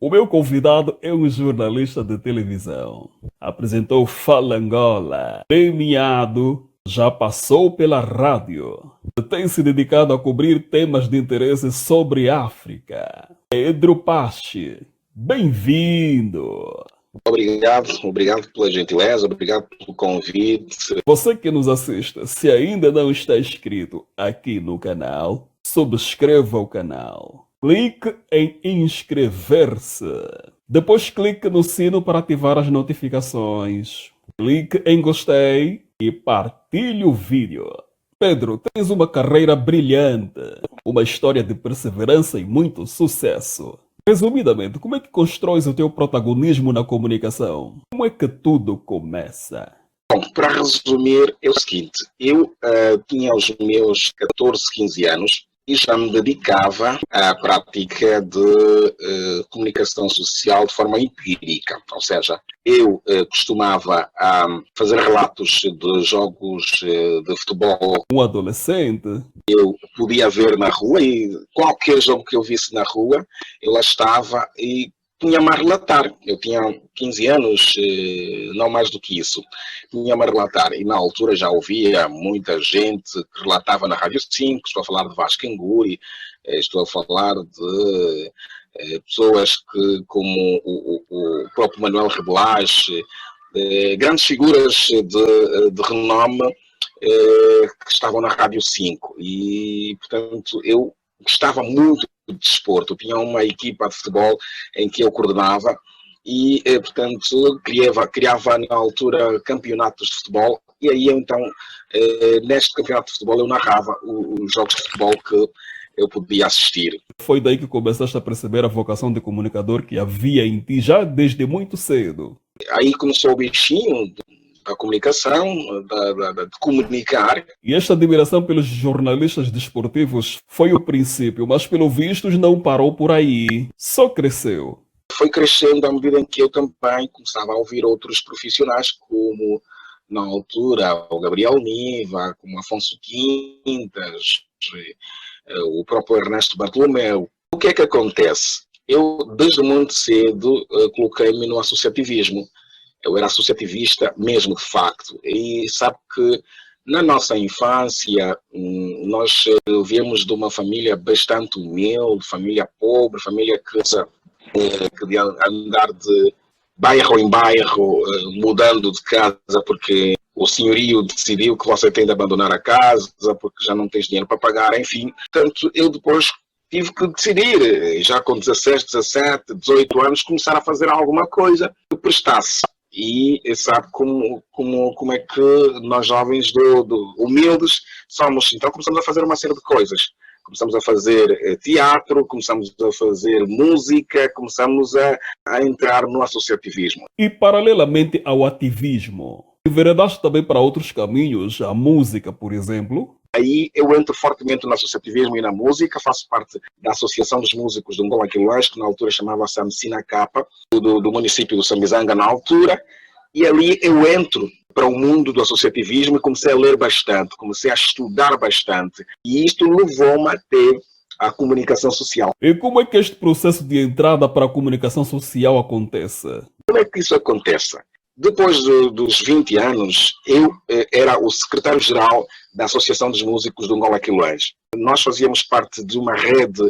O meu convidado é um jornalista de televisão. Apresentou Fala Angola, premiado, já passou pela rádio. Tem se dedicado a cobrir temas de interesse sobre África. Pedro Pache, bem-vindo! Obrigado pela gentileza, obrigado pelo convite. Você que nos assiste, se ainda não está inscrito aqui no canal, subscreva o canal. Clique em inscrever-se. Depois clique no sino para ativar as notificações. Clique em gostei e partilhe o vídeo. Pedro, tens uma carreira brilhante, uma história de perseverança e muito sucesso. Resumidamente, como é que constróis o teu protagonismo na comunicação? Como é que tudo começa? Bom, para resumir, é o seguinte, eu tinha os meus 14, 15 anos e já me dedicava à prática de comunicação social de forma empírica, ou seja, eu costumava fazer relatos de jogos de futebol. Um adolescente? Eu podia ver na rua e qualquer jogo que eu visse na rua, eu lá estava e punha-me a relatar. Eu tinha 15 anos, não mais do que isso. Punha-me a relatar. E na altura já ouvia muita gente que relatava na Rádio 5, estou a falar de Vasco Enguri, estou a falar de pessoas como o próprio Manuel Rebelache, grandes figuras de renome que estavam na Rádio 5. E, portanto, eu gostava muito de desporto. Eu tinha uma equipa de futebol em que eu coordenava e, portanto, criava na altura campeonatos de futebol e aí, então, neste campeonato de futebol eu narrava os jogos de futebol que eu podia assistir. Foi daí que começaste a perceber a vocação de comunicador que havia em ti já desde muito cedo? Aí começou o bichinho da comunicação, de comunicar. E esta admiração pelos jornalistas desportivos foi o princípio, mas pelo visto não parou por aí, só cresceu. Foi crescendo à medida em que eu também começava a ouvir outros profissionais, como na altura o Gabriel Niva, como Afonso Quintas, o próprio Ernesto Bartolomeu. O que é que acontece? Eu, desde muito cedo, coloquei-me no associativismo. Eu era associativista mesmo, de facto. E sabe que na nossa infância nós viemos de uma família bastante humilde, família pobre, família que de andar de bairro em bairro, mudando de casa porque o senhorio decidiu que você tem de abandonar a casa porque já não tens dinheiro para pagar, enfim. Portanto, eu depois tive que decidir, já com 16, 17, 18 anos, começar a fazer alguma coisa que prestasse. E sabe como é que nós jovens humildes somos. Então começamos a fazer uma série de coisas. Começamos a fazer teatro, começamos a fazer música, começamos a entrar no associativismo. E paralelamente ao ativismo, enveredaste também para outros caminhos, a música, por exemplo? Aí eu entro fortemente no associativismo e na música, faço parte da Associação dos Músicos de Angola Quilões, que na altura chamava-se Amsina Capa, do município de Sambizanga na altura, e ali eu entro para o mundo do associativismo e comecei a ler bastante, comecei a estudar bastante, e isto levou-me a ter a comunicação social. E como é que este processo de entrada para a comunicação social acontece? Como é que isso acontece? Depois dos 20 anos, eu era o secretário-geral da Associação dos Músicos de Angola Quilões. Nós fazíamos parte de uma rede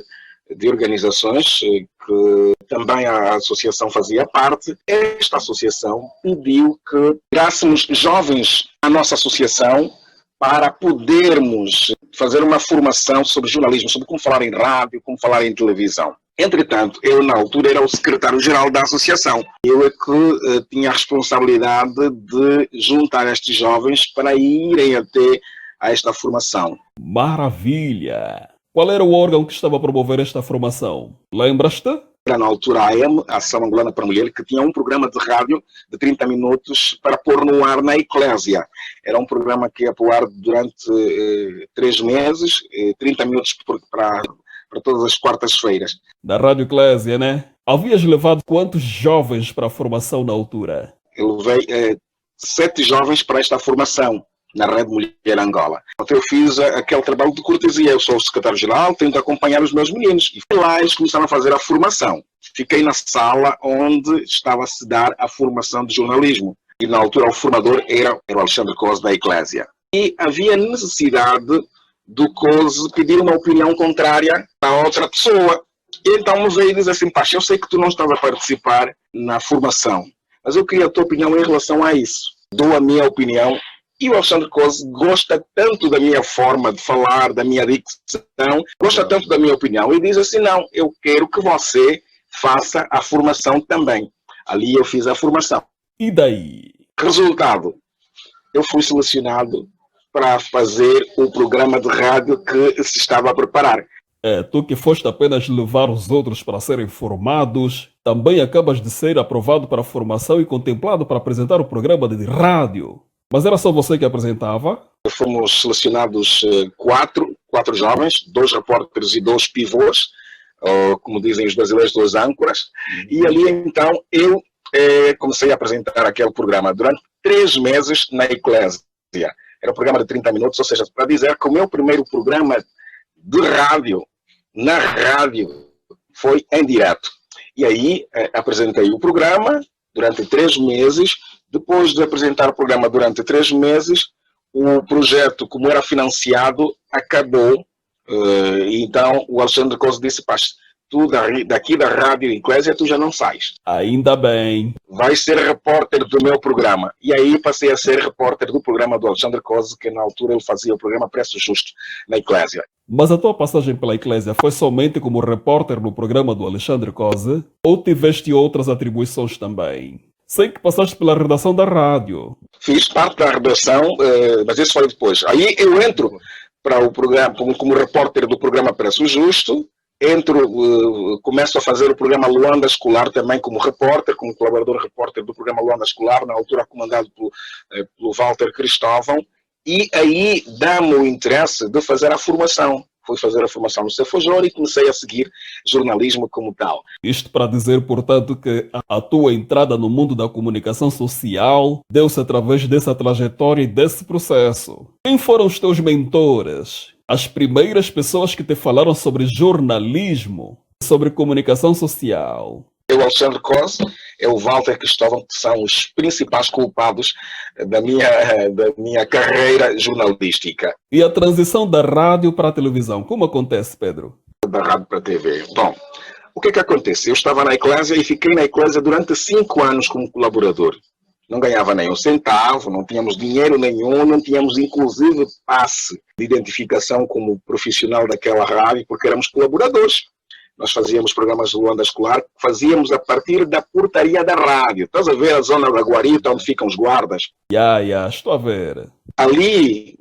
de organizações que também a associação fazia parte. Esta associação pediu que tirássemos jovens à nossa associação para podermos fazer uma formação sobre jornalismo, sobre como falar em rádio, como falar em televisão. Entretanto, eu na altura era o secretário-geral da associação. Eu é que tinha a responsabilidade de juntar estes jovens para irem até a esta formação. Maravilha! Qual era o órgão que estava a promover esta formação? Lembras-te? Era na altura a AM, a Ação Angolana para a Mulher, que tinha um programa de rádio de 30 minutos para pôr no ar na Eclésia. Era um programa que ia para o ar durante 3 meses, 30 minutos para todas as quartas-feiras. Da Rádio Eclésia, né? Havias levado quantos jovens para a formação na altura? Eu levei 7 jovens para esta formação. na Rede Mulher Angola. Então eu fiz aquele trabalho de cortesia. Eu sou o secretário-geral, tento acompanhar os meus meninos. E lá eles começaram a fazer a formação. Fiquei na sala onde estava a se dar a formação de jornalismo. E na altura o formador era o Alexandre Cose da Eclésia. E havia necessidade do Cose pedir uma opinião contrária a outra pessoa. E então me veio e diz assim: Pacha, eu sei que tu não estás a participar na formação, mas eu queria a tua opinião em relação a isso. Dou a minha opinião. E o Alexandre Cose gosta tanto da minha forma de falar, da minha dicção, gosta tanto da minha opinião, e diz assim: não, eu quero que você faça a formação também. Ali eu fiz a formação. E daí? Resultado, eu fui selecionado para fazer o programa de rádio que se estava a preparar. Tu que foste apenas levar os outros para serem formados, também acabas de ser aprovado para a formação e contemplado para apresentar o programa de rádio. Mas era só você que apresentava? Fomos selecionados quatro jovens, 2 repórteres e 2 pivôs, ou, como dizem os brasileiros, 2 âncoras. E ali então eu comecei a apresentar aquele programa durante 3 meses na Eclésia. Era um programa de 30 minutos, ou seja, para dizer que o meu primeiro programa de rádio, na rádio, foi em direto. E aí apresentei o programa durante 3 meses. Depois de apresentar o programa durante 3 meses, o projeto, como era financiado, acabou. E então o Alexandre Cose disse: Pacha, tu daqui da Rádio Eclésia tu já não sais. Ainda bem. Vais ser repórter do meu programa. E aí passei a ser repórter do programa do Alexandre Cose, que na altura ele fazia o programa Preço Justo na Eclésia. Mas a tua passagem pela Eclésia foi somente como repórter no programa do Alexandre Cose? Ou tiveste outras atribuições também? Sei que passaste pela redação da rádio. Fiz parte da redação, mas isso foi depois. Aí eu entro para o programa como repórter do programa Preço Justo, começo a fazer o programa Luanda Escolar também como repórter, como colaborador repórter do programa Luanda Escolar, na altura comandado pelo Walter Cristóvão, e aí dá-me o interesse de fazer a formação. Fui fazer a formação no Cefajor e comecei a seguir jornalismo como tal. Isto para dizer, portanto, que a tua entrada no mundo da comunicação social deu-se através dessa trajetória e desse processo. Quem foram os teus mentores? As primeiras pessoas que te falaram sobre jornalismo, sobre comunicação social? O Alexandre Cose é o Walter Cristóvão, que são os principais culpados da minha carreira jornalística. E a transição da rádio para a televisão, como acontece, Pedro? Da rádio para a TV. Bom, o que acontece? Eu estava na Eclésia e fiquei na Eclésia durante 5 anos como colaborador. Não ganhava nem um centavo, não tínhamos dinheiro nenhum, não tínhamos inclusive passe de identificação como profissional daquela rádio, porque éramos colaboradores. Nós fazíamos programas de Luanda Escolar, fazíamos a partir da portaria da rádio. Estás a ver a zona da Guarita, onde ficam os guardas? Estou a ver. Ali,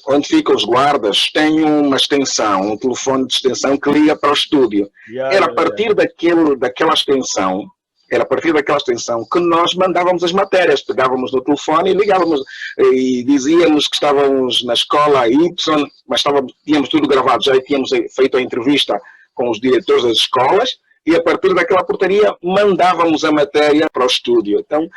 onde ficam os guardas, tem uma extensão, um telefone de extensão que liga para o estúdio. Era a partir daquela extensão que nós mandávamos as matérias. Pegávamos no telefone e ligávamos e dizíamos que estávamos na escola Y, mas tínhamos tudo gravado, já tínhamos feito a entrevista com os diretores das escolas, e a partir daquela portaria mandávamos a matéria para o estúdio. Então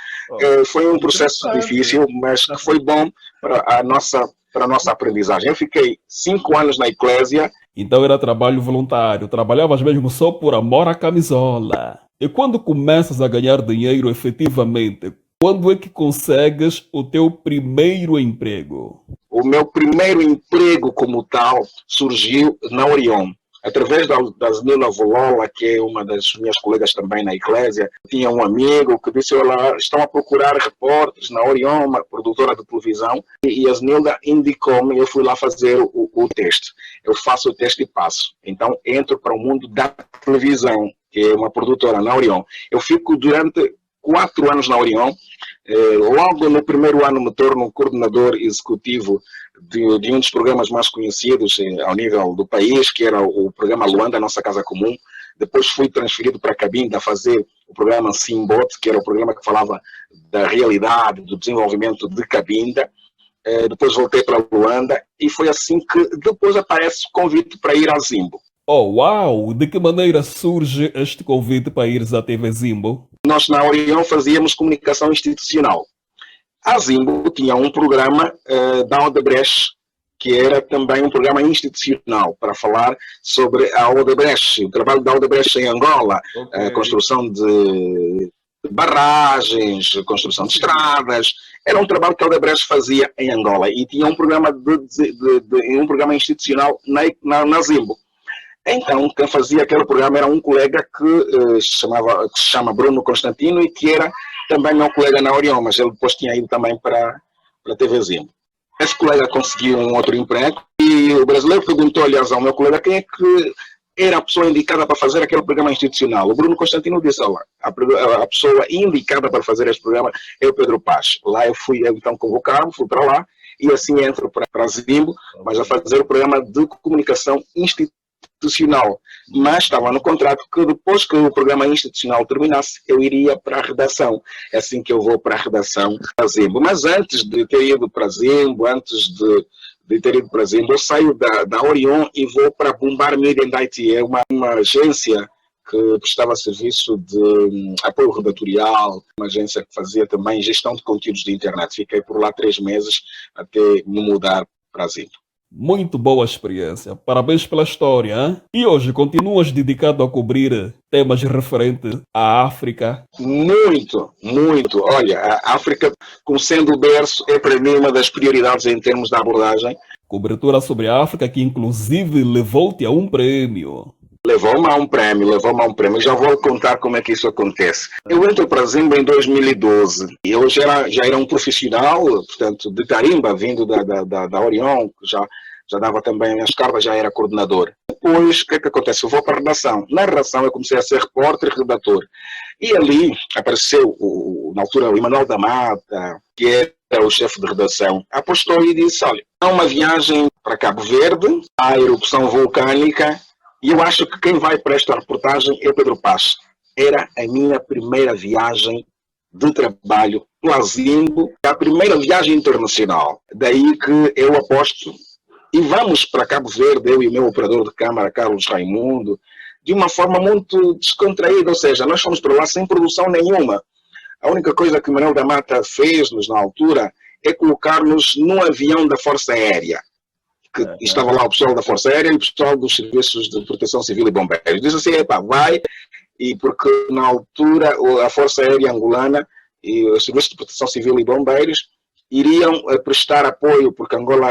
foi um processo difícil, mas que foi bom para a nossa aprendizagem. Eu fiquei 5 anos na Eclésia. Então era trabalho voluntário, trabalhavas mesmo só por amor à camisola. E quando começas a ganhar dinheiro efetivamente, quando é que consegues o teu primeiro emprego? O meu primeiro emprego como tal surgiu na Orion. Através da Zenila Volola, que é uma das minhas colegas também na Eclésia, tinha um amigo que disse: olha, estão a procurar repórteres na Orion, uma produtora de televisão, e a Zenilda indicou-me, eu fui lá fazer o teste. Eu faço o teste e passo. Então entro para o mundo da televisão, que é uma produtora na Orion. Eu fico durante 4 anos na Orion. Logo no primeiro ano me torno coordenador executivo de um dos programas mais conhecidos ao nível do país, que era o programa Luanda, Nossa Casa Comum. Depois fui transferido para a Cabinda a fazer o programa Simbot, que era o programa que falava da realidade, do desenvolvimento de Cabinda. Depois voltei para Luanda e foi assim que depois aparece o convite para ir a Zimbo. Oh, uau! De que maneira surge este convite para ires à TV Zimbo? Nós na Orion fazíamos comunicação institucional. A Zimbo tinha um programa da Odebrecht, que era também um programa institucional, para falar sobre a Odebrecht, o trabalho da Odebrecht em Angola, a construção de barragens, construção de estradas. Era um trabalho que a Odebrecht fazia em Angola e tinha um programa, um programa institucional na Zimbo. Então, quem fazia aquele programa era um colega que se chama Bruno Constantino e que era também meu colega na Orion, mas ele depois tinha ido também para a TV Zimbo. Esse colega conseguiu um outro emprego e o brasileiro perguntou, aliás, ao meu colega quem é que era a pessoa indicada para fazer aquele programa institucional. O Bruno Constantino disse, olha, a pessoa indicada para fazer este programa é o Pedro Paz. Lá eu fui então convocado, fui para lá e assim entro para a Zimbo, mas a fazer o programa de comunicação institucional. Mas estava no contrato que depois que o programa institucional terminasse, eu iria para a redação. É assim que eu vou para a redação da Zimbo. Mas antes de ter ido para a Zimbo, eu saio da Orion e vou para a Bombar Media and IT. É uma agência que prestava serviço de apoio redatorial, uma agência que fazia também gestão de conteúdos de internet. Fiquei por lá 3 meses até me mudar para a Zimbo. Muito boa experiência. Parabéns pela história, hein? E hoje continuas dedicado a cobrir temas referentes à África? Muito, muito. Olha, a África, como sendo o berço, é para mim uma das prioridades em termos de abordagem. Cobertura sobre a África que inclusive levou-te a um prêmio. Levou-me a um prêmio. Já vou contar como é que isso acontece. Eu entro para a Zimbo em 2012. Eu já era um profissional, portanto, de tarimba, vindo da Orion, que já dava também as cartas, já era coordenador. Depois, o que é que acontece? Eu vou para a redação. Na redação eu comecei a ser repórter e redator. E ali apareceu, na altura, o Emanuel da Mata, que era o chefe de redação, apostou e disse, olha, há uma viagem para Cabo Verde, há erupção vulcânica, e eu acho que quem vai para esta reportagem é o Pedro Paz. Era a minha primeira viagem de trabalho no Zimbo, a primeira viagem internacional. Daí que eu aposto e vamos para Cabo Verde, eu e o meu operador de câmara, Carlos Raimundo, de uma forma muito descontraída, ou seja, nós fomos para lá sem produção nenhuma. A única coisa que o Manuel da Mata fez-nos na altura é colocar-nos num avião da Força Aérea. Que estava lá o pessoal da Força Aérea e o pessoal dos Serviços de Proteção Civil e Bombeiros. Diz assim, vai, e porque na altura a Força Aérea Angolana e os Serviços de Proteção Civil e Bombeiros iriam prestar apoio, porque Angola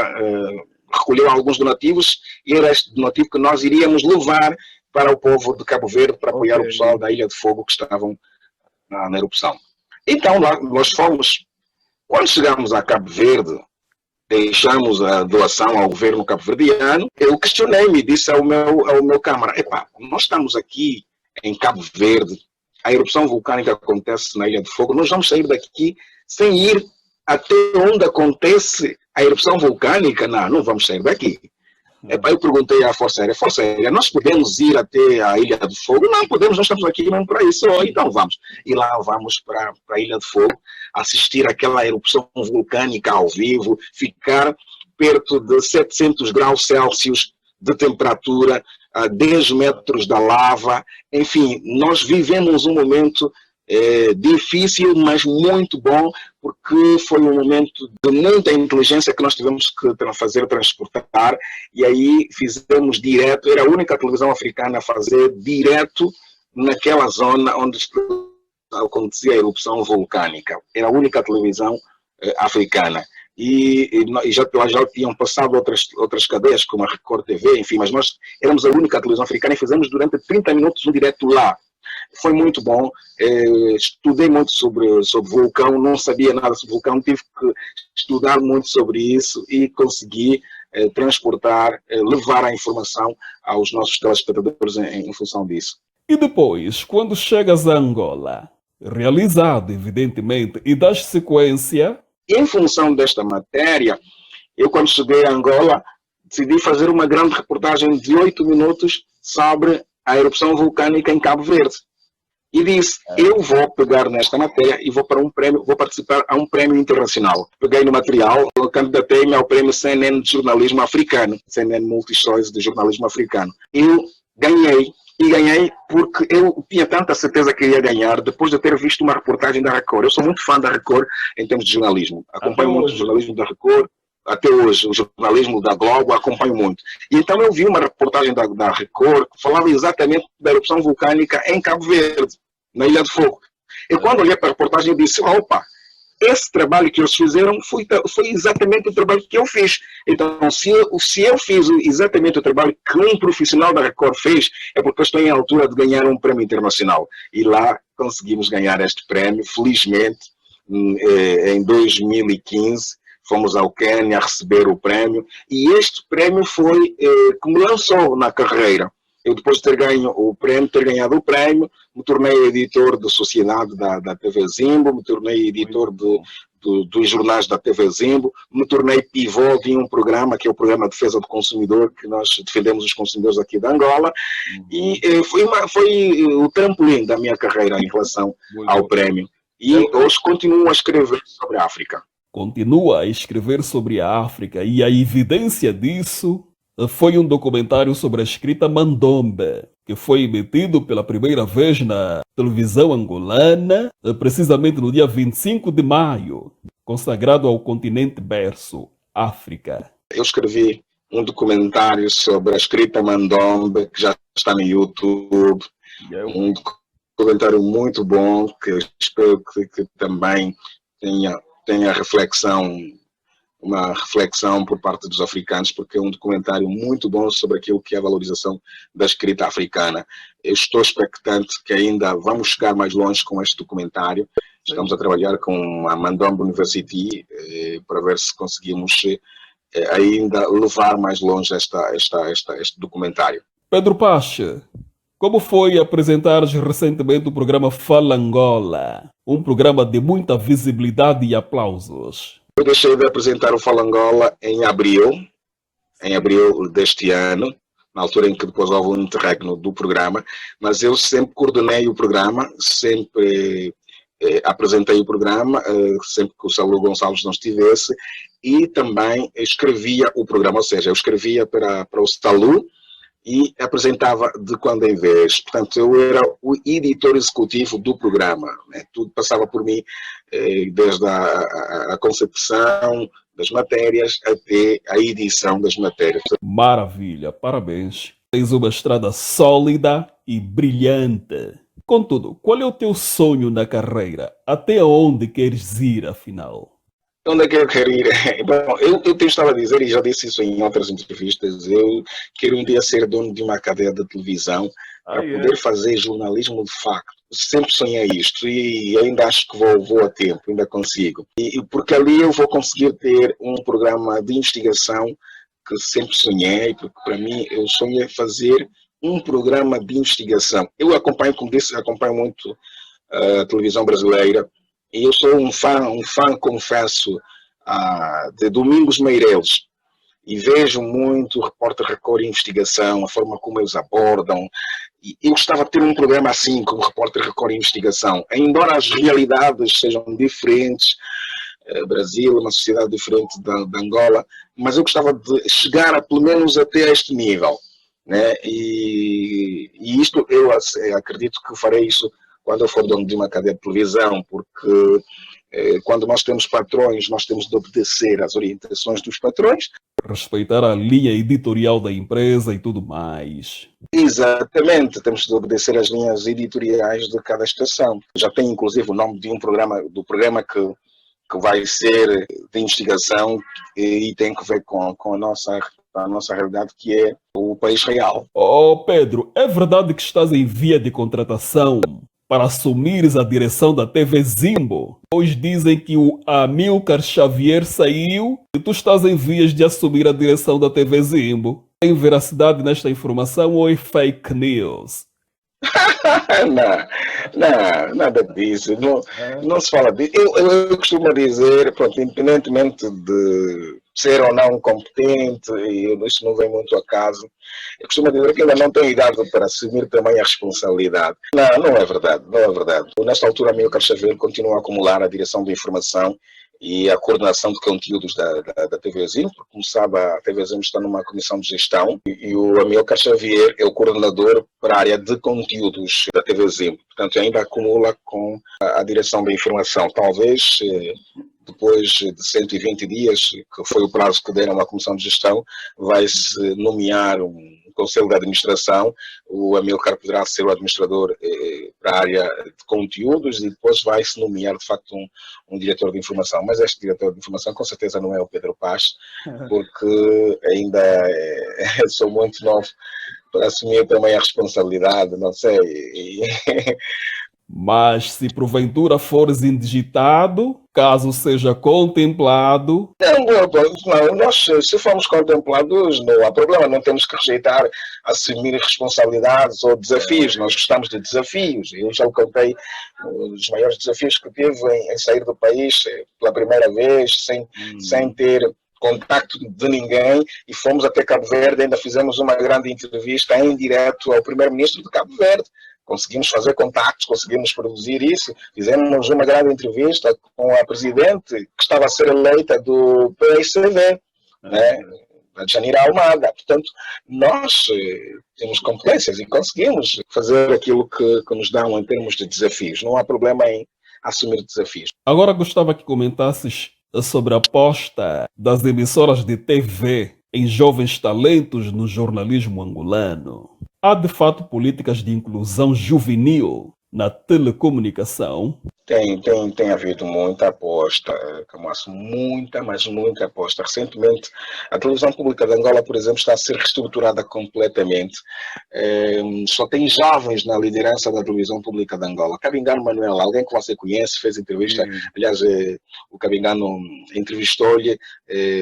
recolheu alguns donativos, e era este donativo que nós iríamos levar para o povo de Cabo Verde, para apoiar o pessoal da Ilha de Fogo que estavam na erupção. Então lá nós fomos. Quando chegamos a Cabo Verde, deixamos a doação ao governo cabo-verdiano, eu questionei-me e disse ao meu câmara, nós estamos aqui em Cabo Verde, a erupção vulcânica acontece na Ilha de Fogo, nós vamos sair daqui sem ir até onde acontece a erupção vulcânica? Não vamos sair daqui. Eu perguntei à Força Aérea, nós podemos ir até a Ilha de Fogo? Não podemos, nós estamos aqui mesmo para isso. Então vamos. E lá vamos para a Ilha de Fogo, assistir àquela erupção vulcânica ao vivo, ficar perto de 700 graus Celsius de temperatura, a 10 metros da lava. Enfim, nós vivemos um momento difícil, mas muito bom, porque foi um momento de muita inteligência que nós tivemos que transportar, e aí fizemos direto, era a única televisão africana a fazer direto naquela zona onde acontecia a erupção vulcânica. Era a única televisão africana. E já tinham passado outras cadeias, como a Record TV, enfim, mas nós éramos a única televisão africana e fizemos durante 30 minutos um direto lá. Foi muito bom, estudei muito sobre vulcão, não sabia nada sobre vulcão, tive que estudar muito sobre isso e consegui transportar, levar a informação aos nossos telespectadores em função disso. E depois, quando chegas a Angola, realizado evidentemente, e das sequência? Em função desta matéria, eu quando cheguei a Angola, decidi fazer uma grande reportagem de 8 minutos sobre a erupção vulcânica em Cabo Verde. E disse, eu vou pegar nesta matéria e vou para um prêmio, vou participar a um prêmio internacional. Peguei no material, candidatei-me ao prêmio CNN de jornalismo africano, CNN Multi-Choice de jornalismo africano. Eu ganhei E ganhei porque eu tinha tanta certeza que ia ganhar depois de ter visto uma reportagem da Record. Eu sou muito fã da Record em termos de jornalismo. Até Acompanho muito o hoje. jornalismo da Record, até hoje, o jornalismo da Globo, acompanho muito. E então eu vi uma reportagem da Record que falava exatamente da erupção vulcânica em Cabo Verde, na Ilha do Fogo. E quando olhei para a reportagem, eu disse: opa, esse trabalho que eles fizeram foi exatamente o trabalho que eu fiz. Então, se eu fiz exatamente o trabalho que um profissional da Record fez, é porque eu estou em altura de ganhar um prémio internacional. E lá conseguimos ganhar este prémio, felizmente, em 2015. Fomos ao Quênia receber o prémio. E este prémio foi que me lançou na carreira. Eu, depois de ter ganhado o prémio, me tornei editor de sociedade da TV Zimbo, me tornei editor dos jornais da TV Zimbo, me tornei pivô de um programa, que é o Programa de Defesa do Consumidor, que nós defendemos os consumidores aqui de Angola, e foi o trampolim da minha carreira em relação ao prémio. E hoje continuo a escrever sobre a África. Continua a escrever sobre a África, e a evidência disso foi um documentário sobre a escrita Mandombe, que foi emitido pela primeira vez na televisão angolana, precisamente no dia 25 de maio, consagrado ao continente berço, África. Eu escrevi um documentário sobre a escrita Mandombe, que já está no YouTube, um documentário muito bom, que eu espero que também tenha reflexão, uma reflexão por parte dos africanos, porque é um documentário muito bom sobre aquilo que é a valorização da escrita africana. Eu estou expectante que ainda vamos chegar mais longe com este documentário. Estamos a trabalhar com a Mandombe University para ver se conseguimos ainda levar mais longe este documentário. Pedro Pache, como foi apresentares recentemente o programa Fala Angola, um programa de muita visibilidade e aplausos? Eu deixei de apresentar o Fala Angola em abril deste ano, na altura em que depois houve um interregno do programa, mas eu sempre coordenei o programa, sempre apresentei o programa, sempre que o Saulo Gonçalves não estivesse, e também escrevia o programa, ou seja, eu escrevia para o Salu e apresentava de quando em vez. Portanto, eu era o editor executivo do programa, né? Tudo passava por mim, desde a concepção das matérias até a edição das matérias. Maravilha, parabéns. Tens uma estrada sólida e brilhante. Contudo, qual é o teu sonho na carreira? Até onde queres ir, afinal? Onde é que eu quero ir? Bom, eu te estava a dizer, e já disse isso em outras entrevistas, eu quero um dia ser dono de uma cadeia de televisão para poder fazer jornalismo de facto. Sempre sonhei isto e ainda acho que vou a tempo, ainda consigo. E porque ali eu vou conseguir ter um programa de investigação que sempre sonhei, porque para mim eu sonhei fazer um programa de investigação. Eu acompanho, como disse, acompanho muito a televisão brasileira, e eu sou um fã, confesso, de Domingos Meireles. E vejo muito o Repórter Record Investigação, a forma como eles abordam. E eu gostava de ter um programa assim, como Repórter Record Investigação. Embora as realidades sejam diferentes, Brasil é uma sociedade diferente da Angola, mas eu gostava de chegar pelo menos até este nível. Né? E isto, eu acredito que farei isso quando eu for dono de uma cadeia de televisão, porque quando nós temos patrões, nós temos de obedecer às orientações dos patrões. Respeitar a linha editorial da empresa e tudo mais. Exatamente, temos de obedecer às linhas editoriais de cada estação. Já tem inclusive o nome de do programa que vai ser de investigação e tem que ver com a nossa realidade, que é o País Real. Oh Pedro, é verdade que estás em via de contratação para assumires a direção da TV Zimbo? Pois dizem que o Amilcar Xavier saiu e tu estás em vias de assumir a direção da TV Zimbo. Tem veracidade nesta informação ou é fake news? Não, nada disso. Não se fala disso. Eu costumo dizer, pronto, independentemente de ser ou não competente, e isso não vem muito a caso, eu costumo dizer que ainda não tenho idade para assumir também a responsabilidade. Não é verdade, não é verdade. Nesta altura, Amilcar Xavier continua a acumular a direção de informação e a coordenação de conteúdos da TV Zim, porque, como sabe, a TV Zim está numa comissão de gestão e o Amilcar Xavier é o coordenador para a área de conteúdos da TV Zim. Portanto, ainda acumula com a direção da informação. Talvez, depois de 120 dias, que foi o prazo que deram à comissão de gestão, vai-se nomear um conselho de administração. O Amilcar poderá ser o administrador para a área de conteúdos e depois vai-se nomear, de facto, um diretor de informação. Mas este diretor de informação, com certeza, não é o Pedro Paz, porque ainda sou muito novo para assumir também a responsabilidade, não sei. Mas se porventura fores indigitado, caso seja contemplado... Não, nós, se formos contemplados, não há problema, não temos que rejeitar assumir responsabilidades ou desafios, nós gostamos de desafios. Eu já contei os maiores desafios que tive em sair do país pela primeira vez, sem ter contacto de ninguém, e fomos até Cabo Verde, ainda fizemos uma grande entrevista em direto ao primeiro-ministro de Cabo Verde. Conseguimos fazer contactos, conseguimos produzir isso, fizemos uma grande entrevista com a presidente que estava a ser eleita do PSV, né? A Janira Almada. Portanto, nós temos competências e conseguimos fazer aquilo que nos dão em termos de desafios. Não há problema em assumir desafios. Agora gostava que comentasses sobre a aposta das emissoras de TV em jovens talentos no jornalismo angolano. Há de fato políticas de inclusão juvenil na telecomunicação? Tem havido muita aposta, Camasso, mas muita aposta. Recentemente, a televisão pública de Angola, por exemplo, está a ser reestruturada completamente. Só tem jovens na liderança da televisão pública de Angola. Cabingano Manuel, alguém que você conhece, fez entrevista. Aliás, o Cabingano entrevistou-lhe,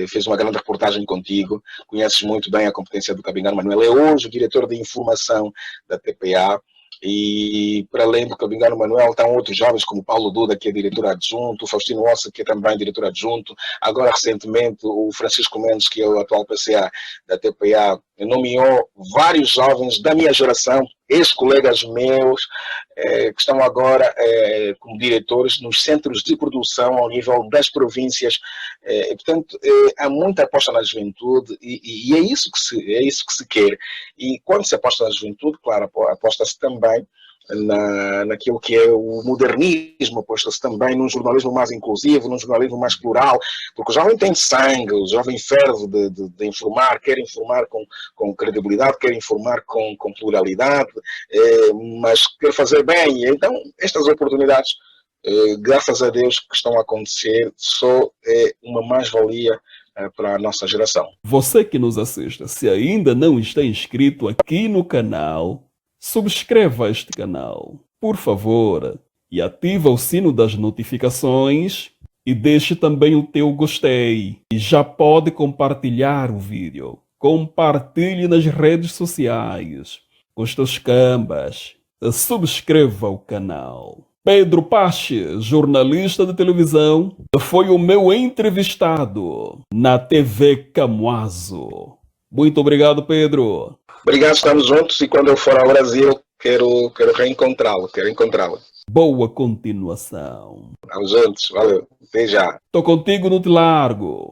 fez uma grande reportagem contigo. Conheces muito bem a competência do Cabingano Manuel. É hoje o diretor de informação da TPA. E para além do Cabingano Manuel, estão outros jovens como Paulo Duda, que é diretor adjunto, o Faustino Ossa, que é também diretor adjunto, agora recentemente o Francisco Mendes, que é o atual PCA da TPA, nomeou vários jovens da minha geração, ex-colegas meus, que estão agora como diretores nos centros de produção ao nível das províncias. Portanto, há muita aposta na juventude e é isso que se quer. E quando se aposta na juventude, claro, aposta-se também naquilo que é o modernismo, aposta-se também num jornalismo mais inclusivo, num jornalismo mais plural, porque o jovem tem sangue, o jovem ferve de informar, quer informar com credibilidade, quer informar com pluralidade, mas quer fazer bem. Então, estas oportunidades, graças a Deus, que estão a acontecer, só é uma mais-valia para a nossa geração. Você que nos assiste, se ainda não está inscrito aqui no canal, subscreva este canal, por favor, e ativa o sino das notificações e deixe também o teu gostei. E já pode compartilhar o vídeo. Compartilhe nas redes sociais com os teus cambas. Subscreva o canal. Pedro Pache, jornalista de televisão, foi o meu entrevistado na TV Camuaso. Muito obrigado, Pedro. Obrigado, estamos juntos e quando eu for ao Brasil, quero reencontrá-lo, Boa continuação. Estamos juntos, valeu, até já. Tô contigo no Te Largo.